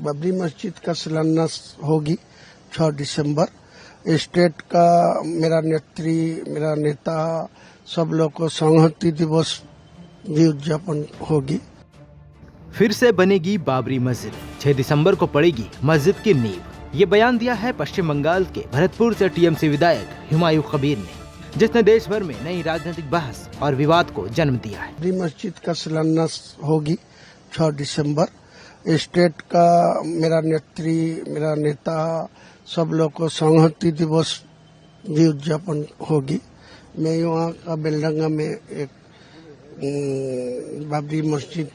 बाबरी मस्जिद का शिलान्यास होगी 6 दिसंबर। स्टेट का मेरा नेता सब लोग को संहति दिवस भी उद्यापन होगी। फिर से बनेगी बाबरी मस्जिद, 6 दिसंबर को पड़ेगी मस्जिद की नींव। ये बयान दिया है पश्चिम बंगाल के भरतपुर से टीएमसी विधायक हुमायूं कबीर ने, जिसने देश भर में नई राजनीतिक बहस और विवाद को जन्म दिया है। बाबरी मस्जिद का शिलान्यास होगी 6 दिसंबर। स्टेट का मेरा नेता सब लोग को संहति दिवस भी उद्यापन होगी। मैं यहाँ का बेलडंगा में एक बाबरी मस्जिद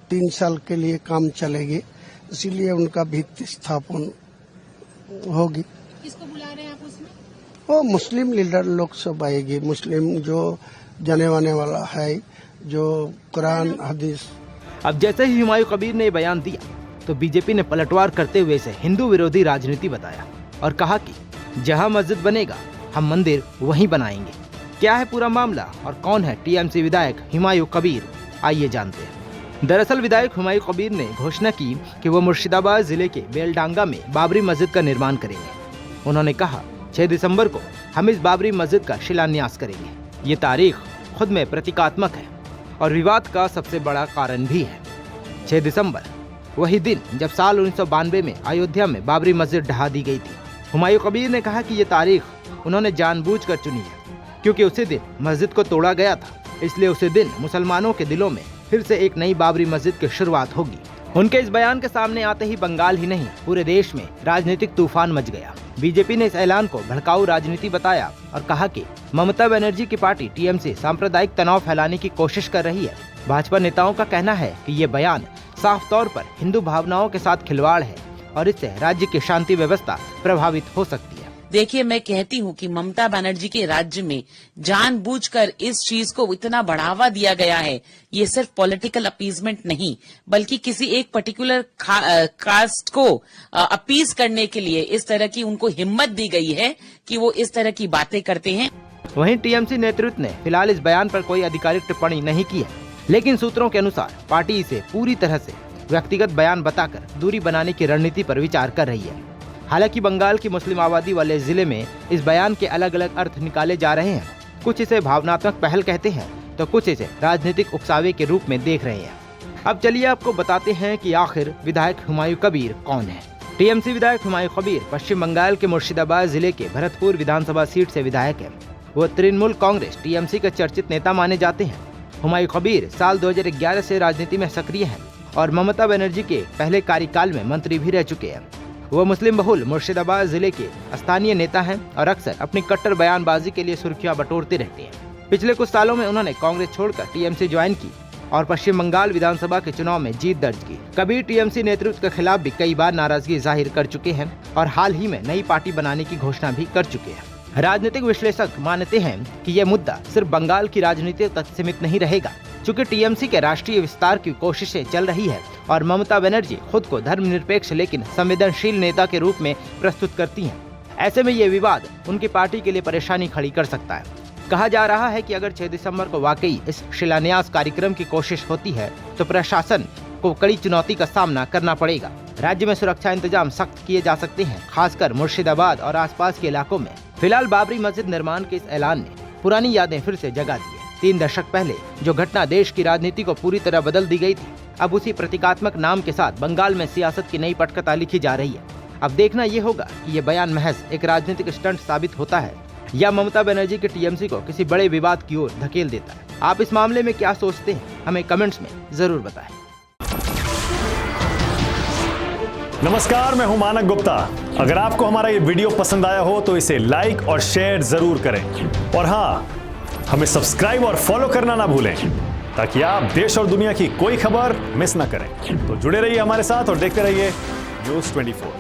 3 साल के लिए काम चलेगी, इसीलिए उनका भित्ति स्थापन होगी। किसको बुला रहे हैं आप उसमें? वो मुस्लिम लीडर लोग सब आएगी, मुस्लिम जो जाने वाने वाला है, जो कुरान हदीस। अब जैसे ही हुमायूं कबीर ने बयान दिया तो बीजेपी ने पलटवार करते हुए इसे हिंदू विरोधी राजनीति बताया और कहा कि जहां मस्जिद बनेगा हम मंदिर वहीं बनाएंगे। क्या है पूरा मामला और कौन है टीएमसी विधायक हुमायूं कबीर, आइए जानते हैं। दरअसल विधायक हुमायूं कबीर ने घोषणा की कि वो मुर्शिदाबाद जिले के बेलडांगा में बाबरी मस्जिद का निर्माण करेंगे। उन्होंने कहा 6 दिसंबर को हम इस बाबरी मस्जिद का शिलान्यास करेंगे। ये तारीख खुद में प्रतीकात्मक है और विवाद का सबसे बड़ा कारण भी है। 6 दिसंबर वही दिन जब साल 1992 में अयोध्या में बाबरी मस्जिद ढहा दी गई थी। हुमायूं कबीर ने कहा कि ये तारीख उन्होंने जानबूझकर चुनी है क्योंकि उसी दिन मस्जिद को तोड़ा गया था, इसलिए उसी दिन मुसलमानों के दिलों में फिर से एक नई बाबरी मस्जिद की शुरुआत होगी। उनके इस बयान के सामने आते ही बंगाल ही नहीं पूरे देश में राजनीतिक तूफान मच गया। बीजेपी ने इस ऐलान को भड़काऊ राजनीति बताया और कहा कि ममता बनर्जी की पार्टी टीएमसी सांप्रदायिक तनाव फैलाने की कोशिश कर रही है। भाजपा नेताओं का कहना है कि ये बयान साफ तौर पर हिंदू भावनाओं के साथ खिलवाड़ है और इससे राज्य की शांति व्यवस्था प्रभावित हो सकती है। देखिए, मैं कहती हूँ कि ममता बनर्जी के राज्य में जानबूझकर इस चीज को इतना बढ़ावा दिया गया है। ये सिर्फ पॉलिटिकल अपीजमेंट नहीं, बल्कि किसी एक पर्टिकुलर कास्ट को अपीज करने के लिए इस तरह की उनको हिम्मत दी गई है कि वो इस तरह की बातें करते हैं। वहीं टीएमसी नेतृत्व ने फिलहाल इस बयान पर कोई आधिकारिक टिप्पणी नहीं की है, लेकिन सूत्रों के अनुसार पार्टी इसे पूरी तरह से व्यक्तिगत बयान बताकर दूरी बनाने की रणनीति पर विचार कर रही है। हालांकि बंगाल की मुस्लिम आबादी वाले जिले में इस बयान के अलग अलग अर्थ निकाले जा रहे हैं। कुछ इसे भावनात्मक पहल कहते हैं तो कुछ इसे राजनीतिक उकसावे के रूप में देख रहे हैं। अब चलिए आपको बताते हैं कि आखिर विधायक हुमायूं कबीर कौन है। टीएमसी विधायक हुमायूं कबीर पश्चिम बंगाल के मुर्शिदाबाद जिले के भरतपुर विधानसभा सीट से विधायक है। वो तृणमूल कांग्रेस टीएमसी के चर्चित नेता माने जाते हैं। हुमायूं कबीर साल 2011 से राजनीति में सक्रिय हैं और ममता बनर्जी के पहले कार्यकाल में मंत्री भी रह चुके हैं। वो मुस्लिम बहुल मुर्शिदाबाद जिले के स्थानीय नेता हैं और अक्सर अपनी कट्टर बयानबाजी के लिए सुर्खियां बटोरते रहते हैं। पिछले कुछ सालों में उन्होंने कांग्रेस छोड़कर टीएमसी ज्वाइन की और पश्चिम बंगाल विधानसभा के चुनाव में जीत दर्ज की। कबीर टीएमसी नेतृत्व के खिलाफ भी कई बार नाराजगी जाहिर कर चुके हैं और हाल ही में नई पार्टी बनाने की घोषणा भी कर चुके हैं। राजनीतिक विश्लेषक मानते हैं कि यह मुद्दा सिर्फ बंगाल की राजनीति तक सीमित नहीं रहेगा, चूँकि टीएमसी के राष्ट्रीय विस्तार की कोशिशें चल रही है और ममता बनर्जी खुद को धर्मनिरपेक्ष लेकिन संवेदनशील नेता के रूप में प्रस्तुत करती हैं। ऐसे में ये विवाद उनकी पार्टी के लिए परेशानी खड़ी कर सकता है। कहा जा रहा है कि अगर 6 दिसंबर को वाकई इस शिलान्यास कार्यक्रम की कोशिश होती है तो प्रशासन को कड़ी चुनौती का सामना करना पड़ेगा। राज्य में सुरक्षा इंतजाम सख्त किए जा सकते हैं, खासकर मुर्शिदाबाद और आसपास के इलाकों में। फिलहाल बाबरी मस्जिद निर्माण के इस ऐलान ने पुरानी यादें फिर से जगा दी है। 3 दशक पहले जो घटना देश की राजनीति को पूरी तरह बदल दी गई थी, अब उसी प्रतीकात्मक नाम के साथ बंगाल में सियासत की नई पटकथा लिखी जा रही है। अब देखना ये होगा कि ये बयान महज एक राजनीतिक स्टंट साबित होता है या ममता बनर्जी के टीएमसी को किसी बड़े विवाद की ओर धकेल देता है। आप इस मामले में क्या सोचते हैं, हमें कमेंट्स में जरूर बताएं। नमस्कार, मैं हूं मानक गुप्ता। अगर आपको हमारा ये वीडियो पसंद आया हो तो इसे लाइक और शेयर जरूर करें और हाँ, हमें सब्सक्राइब और फॉलो करना ना भूलें ताकि आप देश और दुनिया की कोई खबर मिस ना करें। तो जुड़े रहिए हमारे साथ और देखते रहिए न्यूज़ 24।